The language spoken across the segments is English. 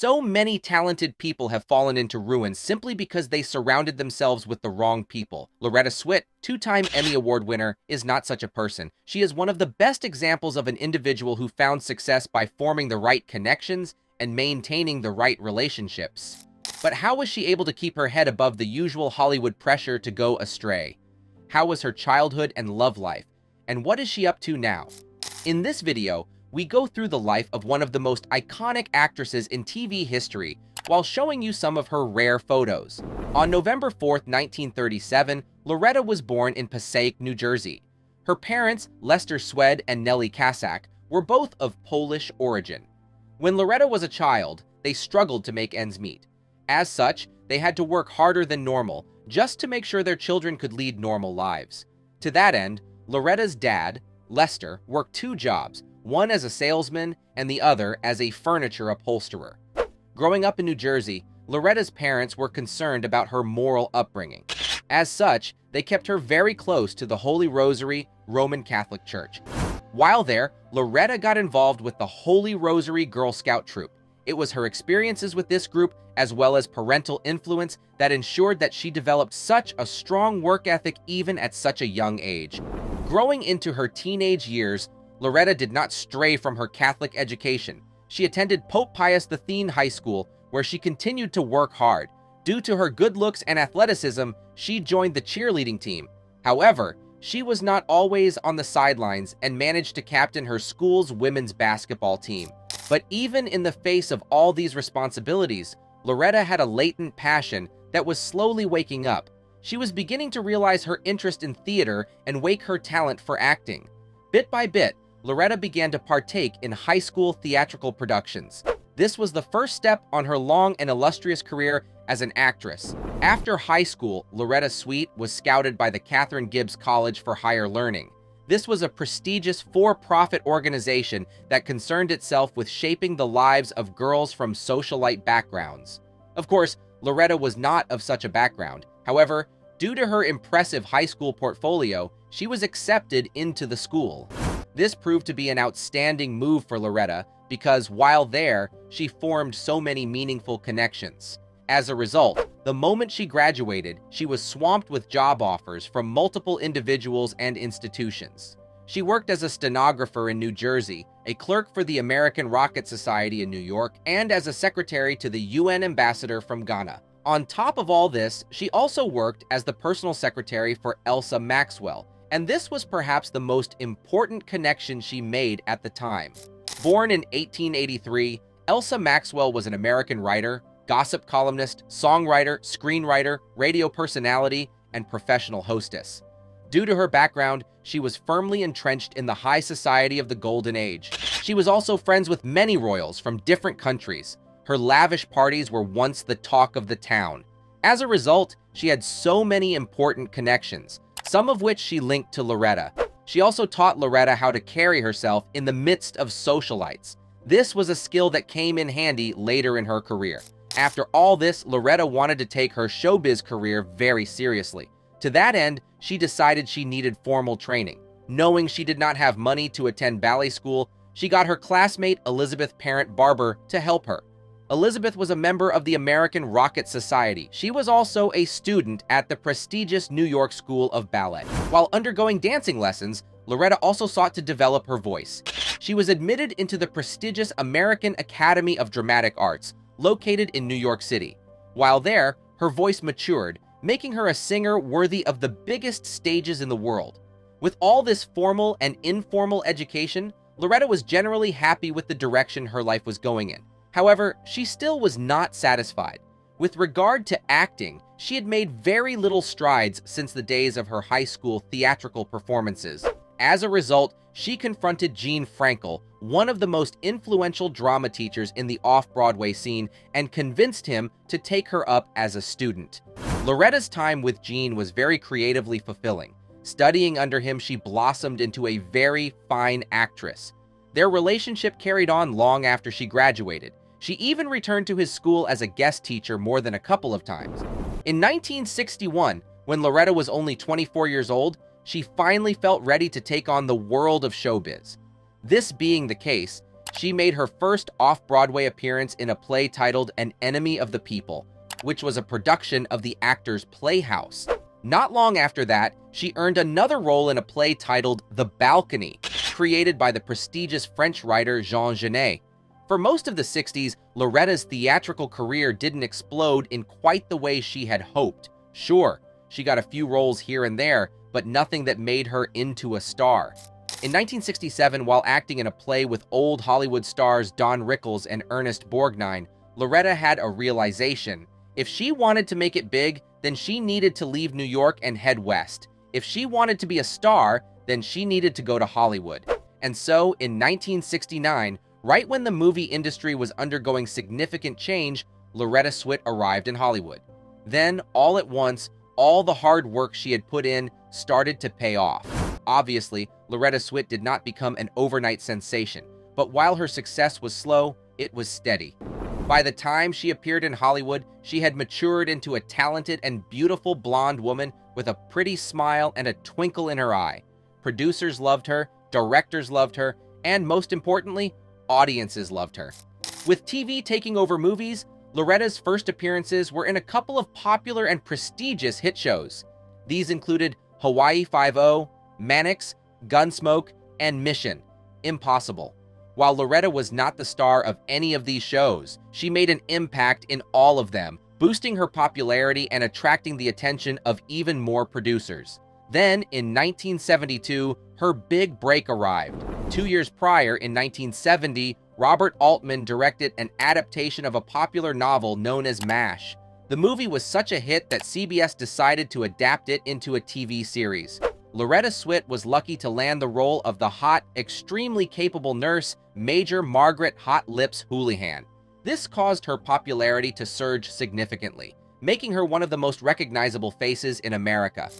So many talented people have fallen into ruin simply because they surrounded themselves with the wrong people. Loretta Swit, two-time Emmy Award winner, is not such a person. She is one of the best examples of an individual who found success by forming the right connections and maintaining the right relationships. But how was she able to keep her head above the usual Hollywood pressure to go astray? How was her childhood and love life? And what is she up to now? In this video, we go through the life of one of the most iconic actresses in TV history while showing you some of her rare photos. On November 4th, 1937, Loretta was born in Passaic, New Jersey. Her parents, Lester Swit and Nellie Kasak, were both of Polish origin. When Loretta was a child, they struggled to make ends meet. As such, they had to work harder than normal just to make sure their children could lead normal lives. To that end, Loretta's dad, Lester, worked two jobs, one as a salesman and the other as a furniture upholsterer. Growing up in New Jersey, Loretta's parents were concerned about her moral upbringing. As such, they kept her very close to the Holy Rosary Roman Catholic Church. While there, Loretta got involved with the Holy Rosary Girl Scout troop. It was her experiences with this group, as well as parental influence, that ensured that she developed such a strong work ethic even at such a young age. Growing into her teenage years, Loretta did not stray from her Catholic education. She attended Pope Pius X High School, where she continued to work hard. Due to her good looks and athleticism, she joined the cheerleading team. However, she was not always on the sidelines and managed to captain her school's women's basketball team. But even in the face of all these responsibilities, Loretta had a latent passion that was slowly waking up. She was beginning to realize her interest in theater and wake her talent for acting. Bit by bit, Loretta began to partake in high school theatrical productions. This was the first step on her long and illustrious career as an actress. After high school, Loretta Swit was scouted by the Katharine Gibbs College for Higher Learning. This was a prestigious for-profit organization that concerned itself with shaping the lives of girls from socialite backgrounds. Of course, Loretta was not of such a background. However, due to her impressive high school portfolio, she was accepted into the school. This proved to be an outstanding move for Loretta because while there, she formed so many meaningful connections. As a result, the moment she graduated, she was swamped with job offers from multiple individuals and institutions. She worked as a stenographer in New Jersey, a clerk for the American Rocket Society in New York, and as a secretary to the UN ambassador from Ghana. On top of all this, she also worked as the personal secretary for Elsa Maxwell, and this was perhaps the most important connection she made at the time. Born in 1883, Elsa Maxwell was an American writer, gossip columnist, songwriter, screenwriter, radio personality, and professional hostess. Due to her background, she was firmly entrenched in the high society of the Golden Age. She was also friends with many royals from different countries. Her lavish parties were once the talk of the town. As a result, she had so many important connections, some of which she linked to Loretta. She also taught Loretta how to carry herself in the midst of socialites. This was a skill that came in handy later in her career. After all this, Loretta wanted to take her showbiz career very seriously. To that end, she decided she needed formal training. Knowing she did not have money to attend ballet school, she got her classmate Elizabeth Parent Barber to help her. Elizabeth was a member of the American Rocket Society. She was also a student at the prestigious New York School of Ballet. While undergoing dancing lessons, Loretta also sought to develop her voice. She was admitted into the prestigious American Academy of Dramatic Arts, located in New York City. While there, her voice matured, making her a singer worthy of the biggest stages in the world. With all this formal and informal education, Loretta was generally happy with the direction her life was going in. However, she still was not satisfied. With regard to acting, she had made very little strides since the days of her high school theatrical performances. As a result, she confronted Gene Frankel, one of the most influential drama teachers in the off-Broadway scene, and convinced him to take her up as a student. Loretta's time with Gene was very creatively fulfilling. Studying under him, she blossomed into a very fine actress. Their relationship carried on long after she graduated. She even returned to his school as a guest teacher more than a couple of times. In 1961, when Loretta was only 24 years old, she finally felt ready to take on the world of showbiz. This being the case, She made her first off-Broadway appearance in a play titled An Enemy of the People, which was a production of the Actors Playhouse. Not long after that, she earned another role in a play titled The Balcony, created by the prestigious French writer Jean Genet. For most of the 60s, Loretta's theatrical career didn't explode in quite the way she had hoped. Sure, she got a few roles here and there, but nothing that made her into a star. In 1967, while acting in a play with old Hollywood stars Don Rickles and Ernest Borgnine, Loretta had a realization. If she wanted to make it big, then she needed to leave New York and head west. If she wanted to be a star, then she needed to go to Hollywood. And so, in 1969, right when the movie industry was undergoing significant change, Loretta Swit arrived in Hollywood. Then, all at once, all the hard work she had put in started to pay off. Obviously, Loretta Swit did not become an overnight sensation, but while her success was slow, it was steady. By the time she appeared in Hollywood, she had matured into a talented and beautiful blonde woman with a pretty smile and a twinkle in her eye. Producers loved her, directors loved her, and most importantly, audiences loved her. With TV taking over movies, Loretta's first appearances were in a couple of popular and prestigious hit shows. These included Hawaii Five-0, Mannix, Gunsmoke, and Mission: Impossible. While Loretta was not the star of any of these shows, she made an impact in all of them, boosting her popularity and attracting the attention of even more producers. Then, in 1972, her big break arrived. 2 years prior, in 1970, Robert Altman directed an adaptation of a popular novel known as MASH. The movie was such a hit that CBS decided to adapt it into a TV series. Loretta Swit was lucky to land the role of the hot, extremely capable nurse, Major Margaret Hot Lips Houlihan. This caused her popularity to surge significantly, making her one of the most recognizable faces in America.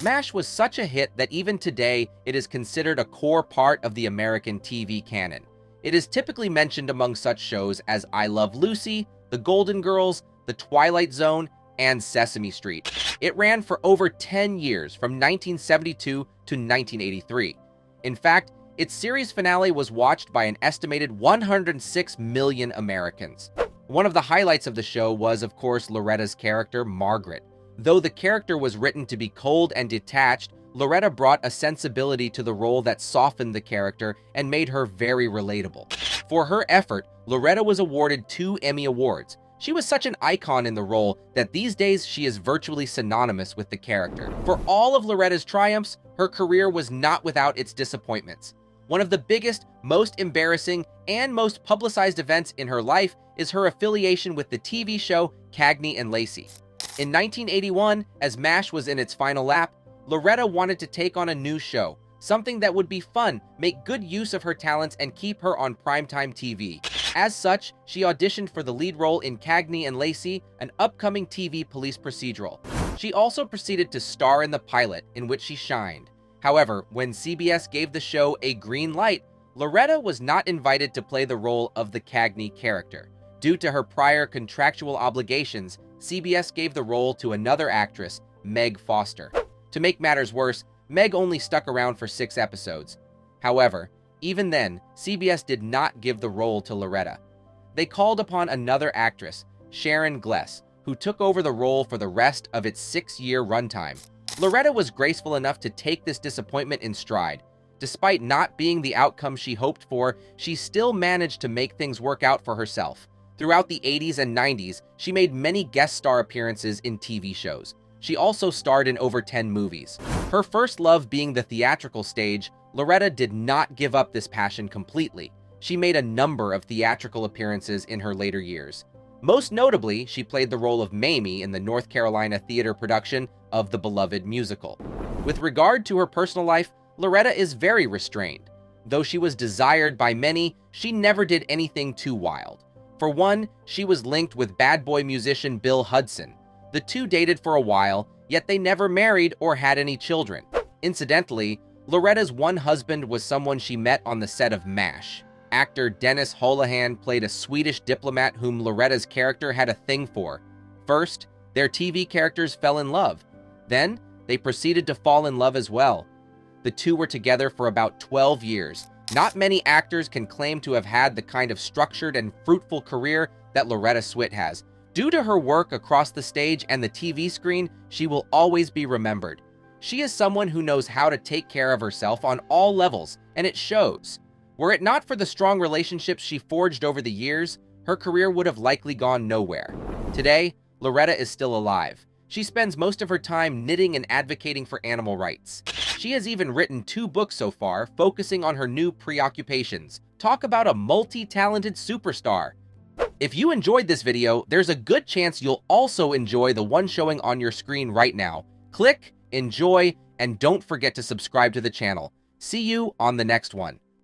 MASH was such a hit that even today, it is considered a core part of the American TV canon. It is typically mentioned among such shows as I Love Lucy, The Golden Girls, The Twilight Zone, and Sesame Street. It ran for over 10 years, from 1972 to 1983. In fact, its series finale was watched by an estimated 106 million Americans. One of the highlights of the show was, of course, Loretta's character, Margaret. Though the character was written to be cold and detached, Loretta brought a sensibility to the role that softened the character and made her very relatable. For her effort, Loretta was awarded 2 Emmy Awards. She was such an icon in the role that these days she is virtually synonymous with the character. For all of Loretta's triumphs, her career was not without its disappointments. One of the biggest, most embarrassing, and most publicized events in her life is her affiliation with the TV show Cagney and Lacey. In 1981, as MASH was in its final lap, Loretta wanted to take on a new show, something that would be fun, make good use of her talents, and keep her on primetime TV. As such, she auditioned for the lead role in Cagney and Lacey, an upcoming TV police procedural. She also proceeded to star in the pilot, in which she shined. However, when CBS gave the show a green light, Loretta was not invited to play the role of the Cagney character. Due to her prior contractual obligations, CBS gave the role to another actress, Meg Foster. To make matters worse, Meg only stuck around for 6 episodes. However, even then, CBS did not give the role to Loretta. They called upon another actress, Sharon Gless, who took over the role for the rest of its 6-year runtime. Loretta was graceful enough to take this disappointment in stride. Despite not being the outcome she hoped for, she still managed to make things work out for herself. Throughout the 80s and 90s, she made many guest star appearances in TV shows. She also starred in over 10 movies. Her first love being the theatrical stage, Loretta did not give up this passion completely. She made a number of theatrical appearances in her later years. Most notably, she played the role of Mamie in the North Carolina theater production of the beloved musical. With regard to her personal life, Loretta is very restrained. Though she was desired by many, she never did anything too wild. For one, she was linked with bad boy musician Bill Hudson. The two dated for a while, yet they never married or had any children. Incidentally, Loretta's one husband was someone she met on the set of MASH. Actor Dennis Holohan played a Swedish diplomat whom Loretta's character had a thing for. First, their TV characters fell in love. Then, they proceeded to fall in love as well. The two were together for about 12 years, Not many actors can claim to have had the kind of structured and fruitful career that Loretta Swit has. Due to her work across the stage and the TV screen, she will always be remembered. She is someone who knows how to take care of herself on all levels, and it shows. Were it not for the strong relationships she forged over the years, her career would have likely gone nowhere. Today, Loretta is still alive. She spends most of her time knitting and advocating for animal rights. She has even written 2 books so far, focusing on her new preoccupations. Talk about a multi-talented superstar. If you enjoyed this video, there's a good chance you'll also enjoy the one showing on your screen right now. Click, enjoy, and don't forget to subscribe to the channel. See you on the next one.